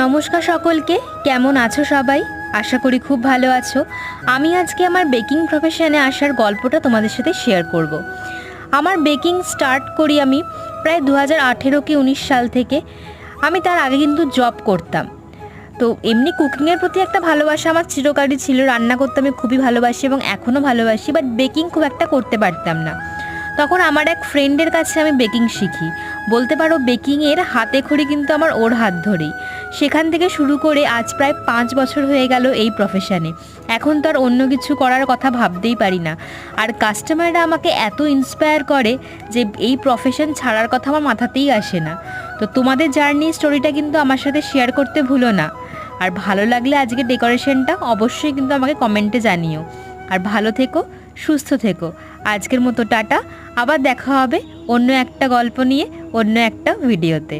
নমস্কার সকলকে, কেমন আছো সবাই? আশা করি খুব ভালো আছো। আমি আজকে আমার বেকিং প্রফেশনে আসার গল্পটা তোমাদের সাথে শেয়ার করব। আমার বেকিং স্টার্ট করি আমি প্রায় 2018 কি 19 সাল থেকে। আমি তার আগে কিন্তু জব করতাম। তো এমনি কুকিংয়ের প্রতি একটা ভালোবাসা আমার চিরকালই ছিল। রান্না করতে আমি খুবই ভালোবাসি এবং এখনও ভালোবাসি, বাট বেকিং খুব একটা করতে পারতাম না। তখন আমার এক ফ্রেন্ডের কাছে আমি বেকিং শিখি। বলতে পারো বেকিংয়ের হাতে খড়ি কিন্তু আমার ওর হাত ধরেই। সেখান থেকে শুরু করে আজ প্রায় 5 বছর হয়ে গেল এই প্রফেশনে। এখন তো আর অন্য কিছু করার কথা ভাবতেই পারি না। আর কাস্টমাররা আমাকে এত ইন্সপায়ার করে যে এই প্রফেশন ছাড়ার কথা আমার মাথাতেই আসে না। তো তোমাদের জার্নি স্টোরিটা কিন্তু আমার সাথে শেয়ার করতে ভুলো না। আর ভালো লাগলে আজকে ডেকোরেশনটা অবশ্যই কিন্তু আমাকে কমেন্টে জানিও। আর ভালো থেকো, সুস্থ থেকো। আজকের মতো টাটা। আবার দেখা হবে অন্য একটা গল্প নিয়ে, অন্য একটা ভিডিওতে।